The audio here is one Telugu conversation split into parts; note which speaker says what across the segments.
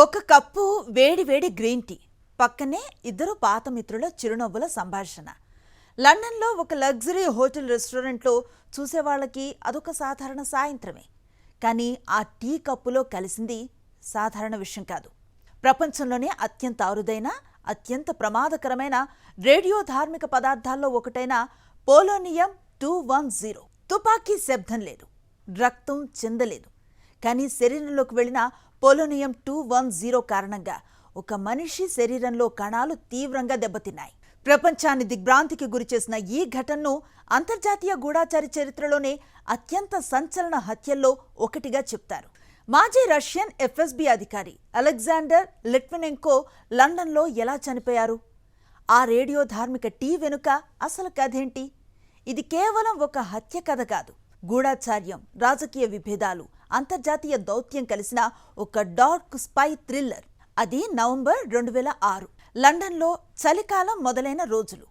Speaker 1: ఒక కప్పు వేడి వేడి గ్రీన్ టీ, పక్కనే ఇద్దరు పాత మిత్రుల చిరునవ్వుల సంభాషణ. లండన్లో ఒక లగ్జరీ హోటల్ రెస్టారెంట్లో చూసేవాళ్ళకి అదొక సాధారణ సాయంత్రమే. కానీ ఆ టీ కప్పులో కలిసింది సాధారణ విషయం కాదు. ప్రపంచంలోనే అత్యంత అరుదైన, అత్యంత ప్రమాదకరమైన రేడియో ధార్మిక పదార్థాల్లో ఒకటైన పోలోనియం 210. తుపాకీ శబ్దం లేదు, రక్తం చెందలేదు. కానీ శరీరంలోకి వెళ్ళిన పోలోనియం 210 కారణంగా ఒక మనిషి శరీరంలో కణాలు తీవ్రంగా దెబ్బతిన్నాయి. ప్రపంచాన్ని దిగ్భ్రాంతికి గురిచేసిన ఈ ఘటనను అంతర్జాతీయ గూఢాచారి చరిత్రలోనే అత్యంత సంచలన హత్యల్లో ఒకటిగా చెప్తారు. మాజీ రష్యన్ FSB అధికారి అలెగ్జాండర్ లిట్వినెంకో లండన్లో ఎలా చనిపోయారు? ఆ రేడియో ధార్మిక టీ వెనుక అసలు కథేంటి? ఇది కేవలం ఒక హత్య కథ కాదు. గూఢాచార్యం, రాజకీయ విభేదాలు, అంతర్జాతీయ దౌత్యం కలిసిన ఒక డార్క్ స్పై థ్రిల్లర్. అది నవంబర్ 2006 లండన్లో చలికాలం మొదలైన రోజులు.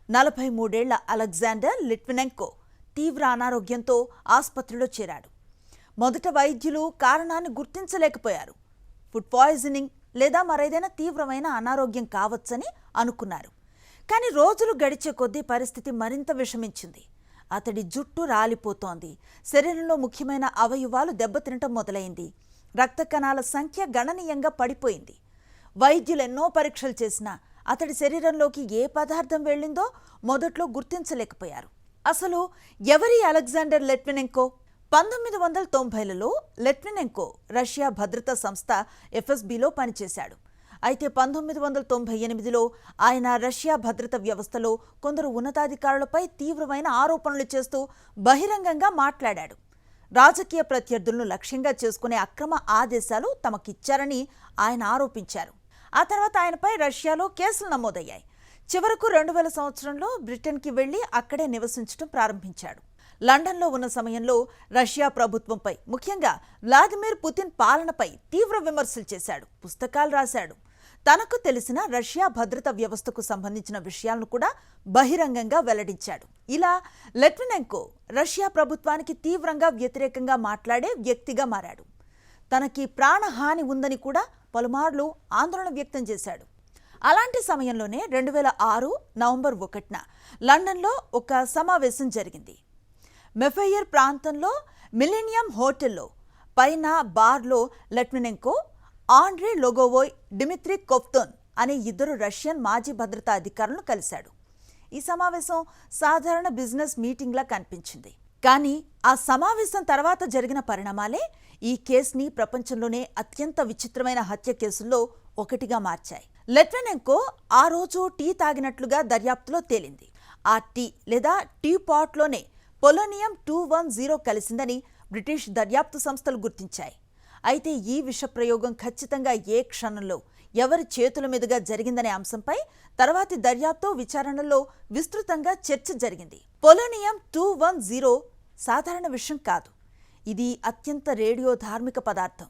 Speaker 1: 43 ఏళ్ల అలెగ్జాండర్ లిట్వినెంకో తీవ్ర అనారోగ్యంతో ఆసుపత్రిలో చేరాడు. మొదట వైద్యులు కారణాన్ని గుర్తించలేకపోయారు. ఫుడ్ పాయిజనింగ్ లేదా మరేదైనా తీవ్రమైన అనారోగ్యం కావచ్చని అనుకున్నారు. కానీ రోజులు గడిచే కొద్దీ పరిస్థితి మరింత విషమించింది. అతడి జుట్టు రాలిపోతోంది, శరీరంలో ముఖ్యమైన అవయవాలు దెబ్బతినటం మొదలైంది, రక్త కణాల సంఖ్య గణనీయంగా పడిపోయింది. వైద్యులు ఎన్నో పరీక్షలు చేసినా అతడి శరీరంలోకి ఏ పదార్థం వెళ్ళిందో మొదట్లో గుర్తించలేకపోయారు. అసలు ఎవరి అలెగ్జాండర్ లిట్వినెంకో? 1990లలో లిట్వినెంకో రష్యా భద్రతా సంస్థ FSBలో పనిచేశాడు. అయితే 1998లో ఆయన రష్యా భద్రతా వ్యవస్థలో కొందరు ఉన్నతాధికారులపై తీవ్రమైన ఆరోపణలు చేస్తూ బహిరంగంగా మాట్లాడాడు. రాజకీయ ప్రత్యర్థులను లక్ష్యంగా చేసుకునే అక్రమ ఆదేశాలు తమకిచ్చారని ఆయన ఆరోపించారు. ఆ తర్వాత ఆయనపై రష్యాలో కేసులు నమోదయ్యాయి. చివరకు 2000 సంవత్సరంలో బ్రిటన్కి వెళ్లి అక్కడే నివసించడం ప్రారంభించాడు. లండన్లో ఉన్న సమయంలో రష్యా ప్రభుత్వంపై, ముఖ్యంగా వ్లాదిమిర్ పుతిన్ పాలనపై తీవ్ర విమర్శలు చేశాడు, పుస్తకాలు రాశాడు. తనకు తెలిసిన రష్యా భద్రతా వ్యవస్థకు సంబంధించిన విషయాలను కూడా బహిరంగంగా వెల్లడించాడు. ఇలా లిట్వినెంకో రష్యా ప్రభుత్వానికి తీవ్రంగా వ్యతిరేకంగా మాట్లాడే వ్యక్తిగా మారాడు. తనకి ప్రాణహాని ఉందని కూడా పలుమార్లు ఆందోళన వ్యక్తం చేశాడు. అలాంటి సమయంలోనే 2006 నవంబర్ 1న లండన్లో ఒక సమావేశం జరిగింది. మెఫెయిర్ ప్రాంతంలో మిలీనియం హోటల్లో పైన బార్లో లిట్వినెంకో, ఆండ్రీ లొగోవోయ్, డిమిత్రీ కొవ్తొన్ అనే ఇద్దరు రష్యన్ మాజీ భద్రతా అధికారులను కలిశాడు. ఈ సమావేశం సాధారణ బిజినెస్ మీటింగ్లా కనిపించింది. కానీ ఆ సమావేశం తర్వాత జరిగిన పరిణామాలే ఈ కేసుని ప్రపంచంలోనే అత్యంత విచిత్రమైన హత్య కేసుల్లో ఒకటిగా మార్చాయి. లిట్వినెంకో ఆ రోజు టీ తాగినట్లుగా దర్యాప్తులో తేలింది. ఆ టీ లేదా టీ పాట్లోనే పోలోనియం 210 కలిసిందని బ్రిటిష్ దర్యాప్తు సంస్థలు గుర్తించాయి. అయితే ఈ విష ప్రయోగం ఖచ్చితంగా ఏ క్షణంలో, ఎవరి చేతుల మీదుగా జరిగిందనే అంశంపై తర్వాతి దర్యాప్తు విచారణలో విస్తృతంగా చర్చ జరిగింది. పోలోనియం 210 సాధారణ విషయం కాదు. ఇది అత్యంత రేడియో ధార్మిక పదార్థం.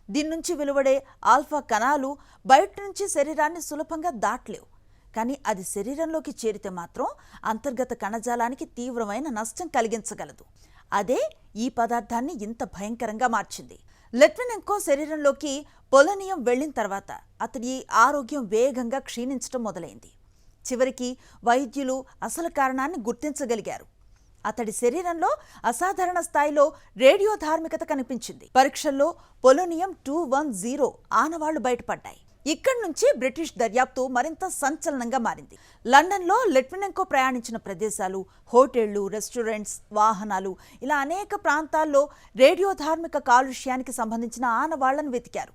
Speaker 1: దీని నుంచి వెలువడే ఆల్ఫా కణాలు బయట నుంచి శరీరాన్ని సులభంగా దాటలేవు. కానీ అది శరీరంలోకి చేరితే మాత్రం అంతర్గత కణజాలానికి తీవ్రమైన నష్టం కలిగించగలదు. అదే ఈ పదార్థాన్ని ఇంత భయంకరంగా మార్చింది. లిట్వినెంకో శరీరంలోకి పోలోనియం వెళ్లిన తర్వాత అతడి ఆరోగ్యం వేగంగా క్షీణించడం మొదలైంది. చివరికి వైద్యులు అసలు కారణాన్ని గుర్తించగలిగారు. అతడి శరీరంలో అసాధారణ స్థాయిలో రేడియో ధార్మికత కనిపించింది. పరీక్షల్లో పోలోనియం 210 ఆనవాళ్లు బయటపడ్డాయి. ఇక్కడి నుంచి బ్రిటిష్ దర్యాప్తు మరింత సంచలనంగా మారింది. లండన్లో లిట్వినెంకో ప్రయాణించిన ప్రదేశాలు, హోటళ్లు, రెస్టారెంట్స్, వాహనాలు, ఇలా అనేక ప్రాంతాల్లో రేడియో ధార్మిక కాలుష్యానికి సంబంధించిన ఆనవాళ్లను వెతికారు.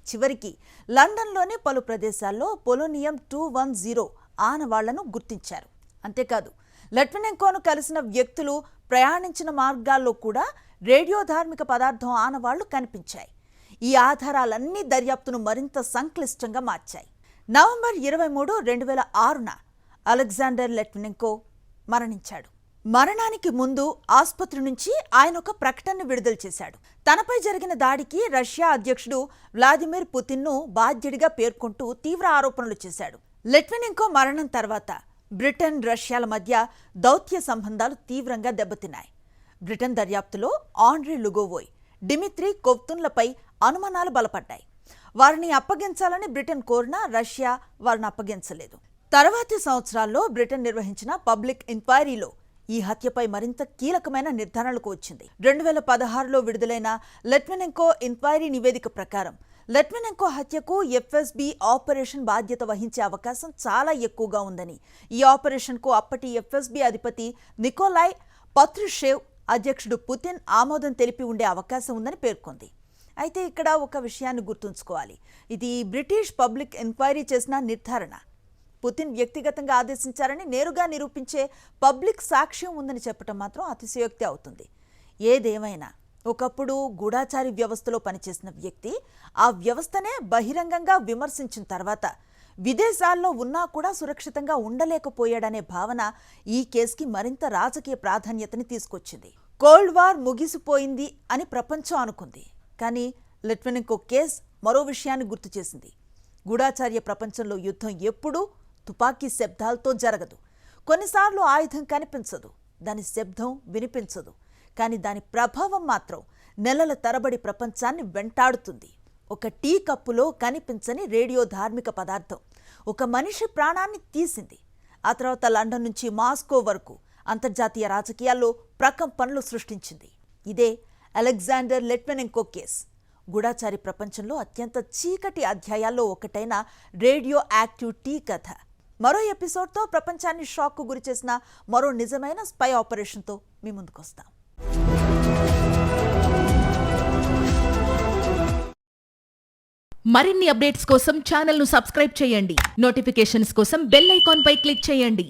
Speaker 1: చివరికి లండన్లోని పలు ప్రదేశాల్లో పోలోనియం 210 ఆనవాళ్లను గుర్తించారు. అంతేకాదు, లిట్వినెంకోను కలిసిన వ్యక్తులు ప్రయాణించిన మార్గాల్లో కూడా రేడియో ధార్మిక పదార్థం ఆనవాళ్లు కనిపించాయి. ఈ ఆధారాలన్నీ దర్యాప్తును మరింత సంక్లిష్టంగా మార్చాయి. నవంబర్ 23, 2006న అలెగ్జాండర్ లిట్వినెంకో మరణించాడు. మరణానికి ముందు ఆసుపత్రి నుంచి ఆయన ఒక ప్రకటన విడుదల చేశాడు. తనపై జరిగిన దాడికి రష్యా అధ్యక్షుడు వ్లాదిమిర్ పుతిన్ను బాధ్యుడిగా పేర్కొంటూ తీవ్ర ఆరోపణలు చేశాడు. లిట్వినెంకో మరణం తర్వాత బ్రిటన్, రష్యాల మధ్య దౌత్య సంబంధాలు తీవ్రంగా దెబ్బతిన్నాయి. బ్రిటన్ దర్యాప్తులో ఆండ్రీ లొగోవోయ్, డిమిత్రీ కొవ్తొన్లపై అనుమానాలు బలపడ్డాయి. వారిని అప్పగించాలని బ్రిటన్ కోరినా రష్యా వారిని అప్పగించలేదు. తర్వాతి సంవత్సరాల్లో బ్రిటన్ నిర్వహించిన పబ్లిక్ ఎంక్వైరీలో ఈ హత్యపై మరింత కీలకమైన నిర్ధారణలకు వచ్చింది. 2016లో విడుదలైన లిట్వినెంకో ఎంక్వైరీ నివేదిక ప్రకారం లిట్వినెంకో హత్యకు ఎఫ్ఎస్బి ఆపరేషన్ బాధ్యత వహించే అవకాశం చాలా ఎక్కువగా ఉందని, ఈ ఆపరేషన్కు అప్పటి ఎఫ్ఎస్బి అధిపతి నికోలాయ్ పత్రుషేవ్, అధ్యక్షుడు పుతిన్ ఆమోదం తెలిపి ఉండే అవకాశం ఉందని పేర్కొంది. అయితే ఇక్కడ ఒక విషయాన్ని గుర్తుంచుకోవాలి. ఇది బ్రిటిష్ పబ్లిక్ ఎంక్వైరీ చేసిన నిర్ధారణ. పుతిన్ వ్యక్తిగతంగా ఆదేశించారని నేరుగా నిరూపించే పబ్లిక్ సాక్ష్యం ఉందని చెప్పడం మాత్రం అతిశయోక్తి అవుతుంది. ఏదేమైనా ఒకప్పుడు గూఢాచారి వ్యవస్థలో పనిచేసిన వ్యక్తి ఆ వ్యవస్థనే బహిరంగంగా విమర్శించిన తర్వాత విదేశాల్లో ఉన్నా కూడా సురక్షితంగా ఉండలేకపోయాడనే భావన ఈ కేసుకి మరింత రాజకీయ ప్రాధాన్యతని తీసుకొచ్చింది. కోల్డ్ వార్ ముగిసిపోయింది అని ప్రపంచం అనుకుంది. కానీ లిట్వినెంకో కేసు మరో విషయాన్ని గుర్తు చేసింది. గూఢాచార్య ప్రపంచంలో యుద్ధం ఎప్పుడూ తుపాకీ శబ్దాలతో జరగదు. కొన్నిసార్లు ఆయుధం కనిపించదు, దాని శబ్దం వినిపించదు, కానీ దాని ప్రభావం మాత్రం నెలల తరబడి ప్రపంచాన్ని వెంటాడుతుంది. ఒక టీ కప్పులో కనిపించని రేడియో ధార్మిక పదార్థం ఒక మనిషి ప్రాణాన్ని తీసింది. ఆ తర్వాత లండన్ నుంచి మాస్కో వరకు అంతర్జాతీయ రాజకీయాల్లో ప్రకంపనలు సృష్టించింది. ఇదే అలెగ్జాండర్ లిట్వినెంకో కేస్. గూఢాచారి ప్రపంచంలో అత్యంత చీకటి అధ్యాయాల్లో ఒకటైన రేడియో యాక్టివ్ టీ కథ. మరో ఎపిసోడ్తో ప్రపంచాన్ని షాక్కు గురిచేసిన మరో నిజమైన స్పై ఆపరేషన్తో మీ ముందుకొస్తాం.
Speaker 2: మరిన్ని అప్డేట్స్ కోసం ఛానల్ను సబ్స్క్రైబ్ చేయండి. నోటిఫికేషన్స్ కోసం బెల్ ఐకాన్ పై క్లిక్ చేయండి.